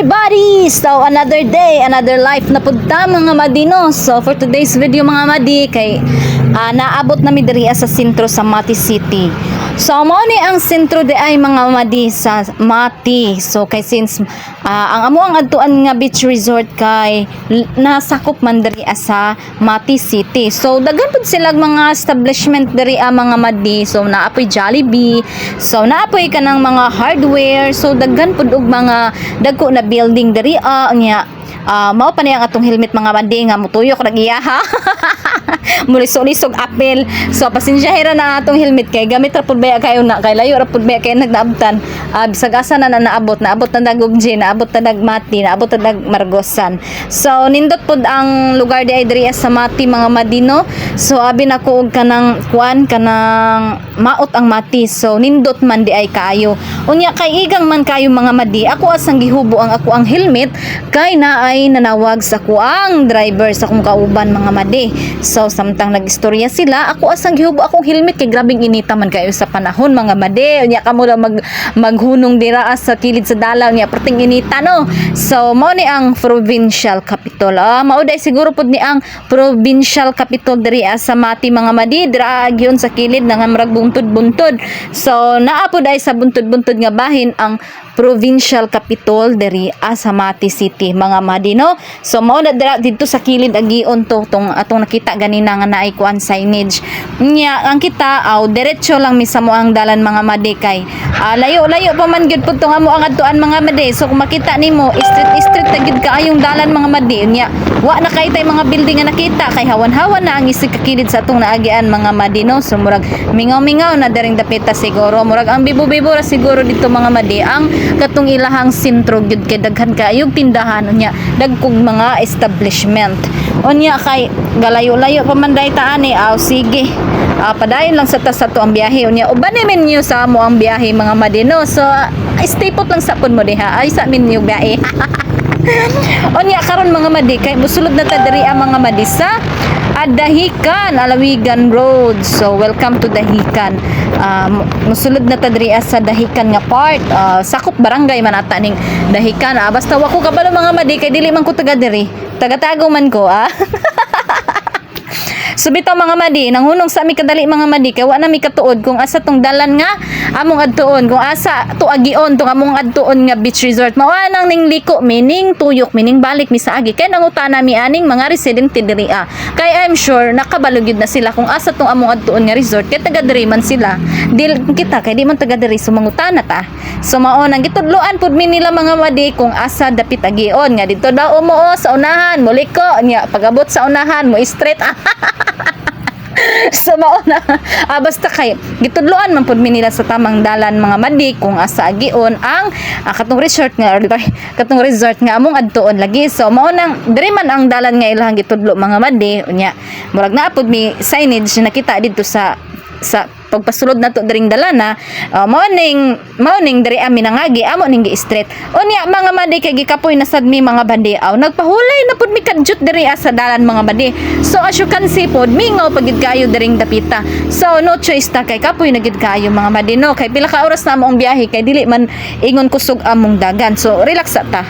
everybody! So another day, another life na punta mga madino. So for today's video mga madi kay naabot na mi diri sa sentro sa Mati City. So mao ni ang sentro di ay mga madi sa Mati. So kay since ang amo ang adtuan nga beach resort kay nasakop man diri sa Mati City. So daghan pud sila mga establishment diri mga madi. So naapoy Jollibee. So naapoy kanang mga hardware. So daghan pud og mga dagko na building diri nya mao pa niya ang atong helmet mga madi nga mutuyok nagiyaha. Mulisog-lisog apel. So pasensyahan na atong helmet kay gamit ra pud baya kayo na kay layo ra pud baya kay nagnaabtan. Bisag asa na naabot na dagubji, naabot na dagmati, naabot na dagmargosan. So nindot pud ang lugar di ay diri sa Mati mga madino. So abi nako og kanang kuan kanang maot ang Mati. So nindot man di ay kaayo. Unya kay igang man kayo mga madi, ako asang gihubo ang ako ang helmet kay naay nanawag sa kuang driver sa kung kauban mga madi. So samtang nagistorya sila, ako asang gihubo akong helmet kay grabing inita man kayo sa panahon mga madi. Unya kamo lang maghunong dira sa kilid sa dalaw niya perting inita no. So mao ni ang provincial capital. Mao day siguro pud ni ang provincial capital diri sa Mati mga madi, dira gyon sa kilid nga murag buntod-buntod. So naa pud ay sa buntod-buntod nga bahin ang provincial capital diri sa Mati City mga madi no. So mao na dito sa kilid agion to atong nakita ganina nga naay kuan signage nya ang kita diretso lang misamo ang dalan mga madi kay layo-layo pa man gyud pud tong amo ang adtuan mga madi. So kung makita nimo street na gyud kaayong dalan mga madi nya wa na kay tay mga building nga nakita kay hawan-hawan na ang isig kakilid sa atong naagian mga madi no. So murag mingaw-mingaw na daring dapita siguro murag ang bibo-bibo ra siguro dito mga madi ang katong ilahang sentro gyud kay daghan kaayong tindahan unya dagkog mga establishment unya kay galayo-layo pa man dayta ani sige padayon lang sa to ang biyahe unya uban ni menu sa amo ang biyahe mga madino. So stay put lang sa pud mo diha ay sa menu biyahe. Unya karon mga madi kay musulod na ta diri ang mga madi sa Dahican, Alawigan Road. So welcome to Dahican. Musulod na ta diri sa Dahican nga part. Sakop barangay man ata ning Dahican. Basta wa ko kabalo mga madi kay dili man ko taga diri. Taga-tago man ko So bitaw mga madi, nanghunong sa mi kadali mga madi kay wa na mi katuod kung asa tong dalan nga among adtuon, kung asa to agion tong among adtuon nga beach resort. Mao nang ning liko mining tuyok mining balik mi sa agi kay nangutana mi aning mga residente diri kay I'm sure nakabalog gyud na sila kung asa tong among adtuon nga resort kay taga diri man sila. Dil kita kay di man taga diri so mangutana ta. So mao nang gitudloan pud mi nila mga madi kung asa dapit agion nga dito daw umoo sa unahan mo liko nya pagabot sa unahan mo straight So mao na basta kay gitudloan man pud mi nila sa tamang dalan mga madi kung asa agion ang katong resort nga among adtuon lagi. So mao nang diri man ang dalan nga ilang gitudlo mga madi unya murag naa pud mi signage na nakita dito sa pagpasulod nato diring dalana. Morning diri amin nangagi amo ning gi-street unya mga madi kay gikapoy na sad mi mga bandi nagpahulay na pud mi kadjut diri sa dalan mga bandi. So as you can see pod mingaw pagid kayo diring dapita. So no choice ta kay kapoy na gid kayo mga madi no kay pila ka oras na mo ang biyahe kay dili man ingon kusog among dagan. So relax ta.